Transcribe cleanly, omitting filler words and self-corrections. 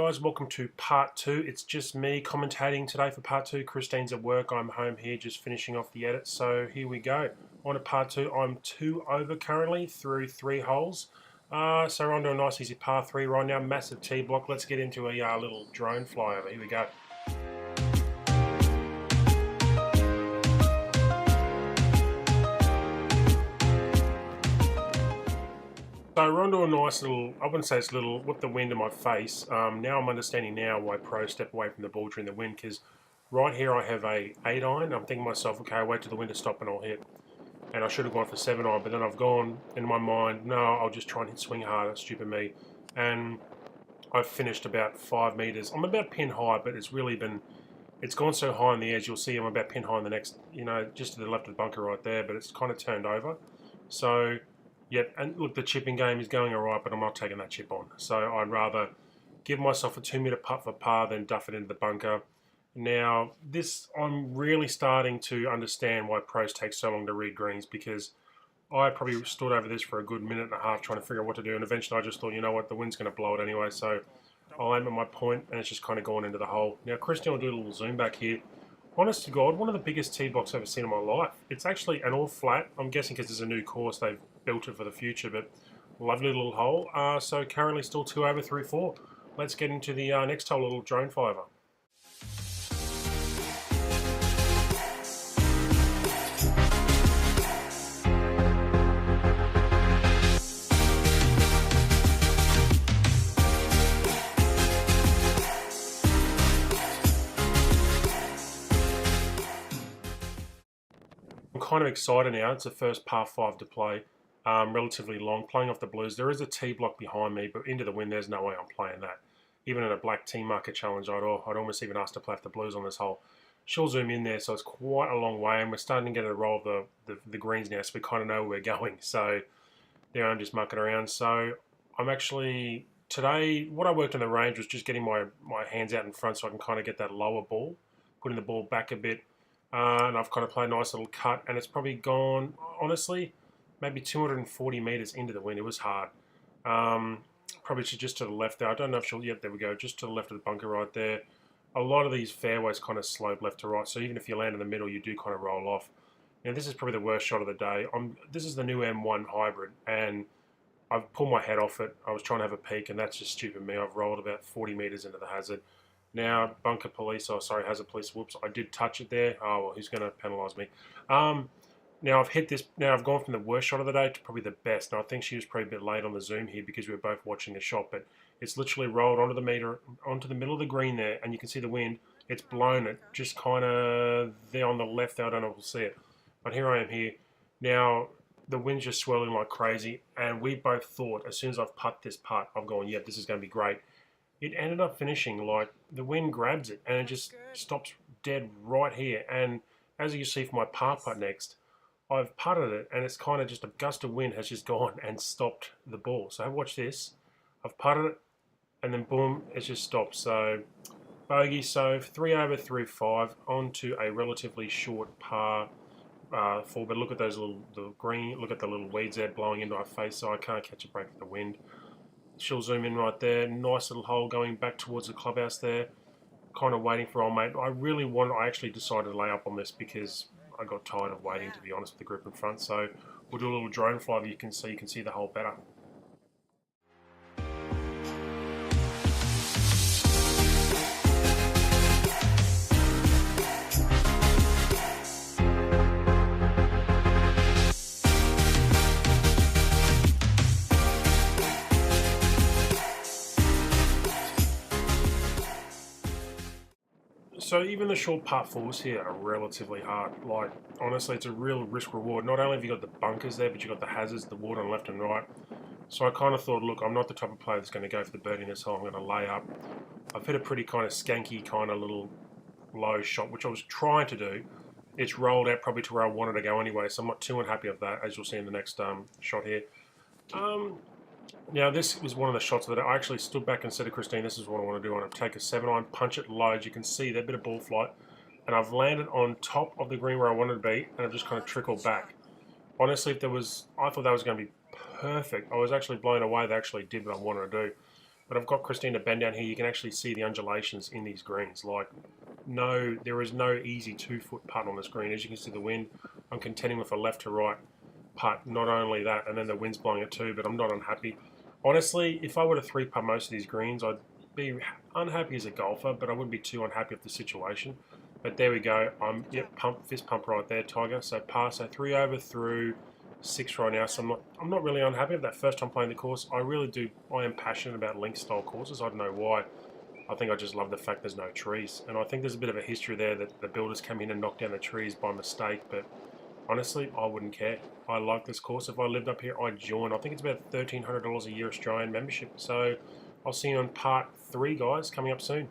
guys, welcome to part two. It's just me commentating today for part two. Christine's at work, I'm home here just finishing off the edit, so here we go. On to part two. I'm 2 over currently through 3 holes. So we're on to a nice easy par 3 right now, massive tee block. Let's get into a little drone flyover. Here we go. So we're onto a nice little, I wouldn't say it's little, with the wind in my face. Now I'm understanding now why pros step away from the ball during the wind, because right here I have a 8 iron. I'm thinking to myself, okay, I'll wait till the wind to stop and I'll hit. And I should have gone for 7 iron, but then I've gone in my mind, no, I'll just try and hit swing harder, stupid me. And I've finished about 5 meters. I'm about pin high, but it's really been, it's gone so high on the edge, you'll see I'm about pin high in the next, just to the left of the bunker right there, but it's kind of turned over. So, yep, and look, the chipping game is going alright, but I'm not taking that chip on. So I'd rather give myself a 2-meter putt for par than duff it into the bunker. Now, this, I'm really starting to understand why pros take so long to read greens, because I probably stood over this for a good minute and a half trying to figure out what to do, and eventually I just thought, you know what, the wind's going to blow it anyway, so I'll aim at my point, and it's just kind of gone into the hole. Now, Christian will do a little zoom back here. Honest to God, one of the biggest tee blocks I've ever seen in my life. It's actually an all flat. I'm guessing because it's a new course, they've built it for the future, but lovely little hole. So currently still 2 over 3 4. Let's get into the next hole, a little drone flyover. I'm kind of excited now. It's the first par 5 to play. Relatively long, playing off the blues. There is a tee block behind me, but into the wind, there's no way I'm playing that. Even in a black tee market challenge, I'd almost even ask to play off the blues on this hole. She'll zoom in there, so it's quite a long way, and we're starting to get a roll of the greens now, so we kind of know where we're going. So there I'm just mucking around. So I'm actually, today, what I worked on the range was just getting my hands out in front so I can kind of get that lower ball, putting the ball back a bit, and I've kind of played a nice little cut, and it's probably gone, honestly, maybe 240 meters into the wind. It was hard. Probably just to the left there. I don't know if she'll, yep, there we go, just to the left of the bunker right there. A lot of these fairways kind of slope left to right, so even if you land in the middle, you do kind of roll off. Now, this is probably the worst shot of the day. This is the new M1 hybrid, and I've pulled my head off it. I was trying to have a peek, and that's just stupid me. I've rolled about 40 meters into the hazard. Now, bunker police, oh, sorry, hazard police, whoops, I did touch it there. Oh, well, who's going to penalise me? Now I've hit this. Now I've gone from the worst shot of the day to probably the best. Now I think she was probably a bit late on the zoom here because we were both watching the shot, but it's literally rolled onto the meter, onto the middle of the green there, and you can see the wind. It's blown it just kind of there on the left there. I don't know if we'll see it, but here I am here. Now the wind's just swirling like crazy, and we both thought as soon as I've putted this putt, I've gone, yep, this is going to be great. It ended up finishing like the wind grabs it, and it just stops dead right here. And as you see for my par putt next, I've putted it, and it's kind of just a gust of wind has just gone and stopped the ball. So watch this. I've putted it, and then boom, it's just stopped. So bogey. So 3 over 3 5 onto a relatively short par 4. But look at those the green. Look at the little weeds there blowing into our face. So I can't catch a break of the wind. She'll zoom in right there. Nice little hole going back towards the clubhouse there. Kind of waiting for old mate. I actually decided to lay up on this because I got tired of waiting, to be honest, with the group in front. So we'll do a little drone fly that you can see the hole better. So even the short par 4s here are relatively hard. Like, honestly, it's a real risk reward. Not only have you got the bunkers there, but you've got the hazards, the water on left and right. So I kind of thought, look, I'm not the type of player that's going to go for the birdie in this hole. I'm going to lay up. I've hit a pretty kind of skanky kind of little low shot, which I was trying to do. It's rolled out probably to where I wanted to go anyway, so I'm not too unhappy of that, as you'll see in the next shot here. Now, this was one of the shots that I actually stood back and said to Christine, this is what I want to do. I want to take a 7-iron, punch it low. As you can see, that bit of ball flight. And I've landed on top of the green where I wanted to be, and I've just kind of trickled back. Honestly, I thought that was going to be perfect. I was actually blown away. They actually did what I wanted to do. But I've got Christina Bend down here. You can actually see the undulations in these greens. Like, no, there is no easy 2-foot putt on this green. As you can see, the wind, I'm contending with a left to right putt. Not only that, and then the wind's blowing it too, but I'm not unhappy. Honestly, if I were to 3-putt most of these greens, I'd be unhappy as a golfer, but I wouldn't be too unhappy with the situation. But there we go. Yep, fist pump right there, Tiger. So par, so 3 over through 6 right now. So I'm not really unhappy with that first time playing the course. I really do. I am passionate about link style courses. I don't know why. I think I just love the fact there's no trees, and I think there's a bit of a history there that the builders came in and knocked down the trees by mistake. But honestly, I wouldn't care. I like this course. If I lived up here, I'd join. I think it's about $1,300 a year Australian membership. So I'll see you on part 3, guys, coming up soon.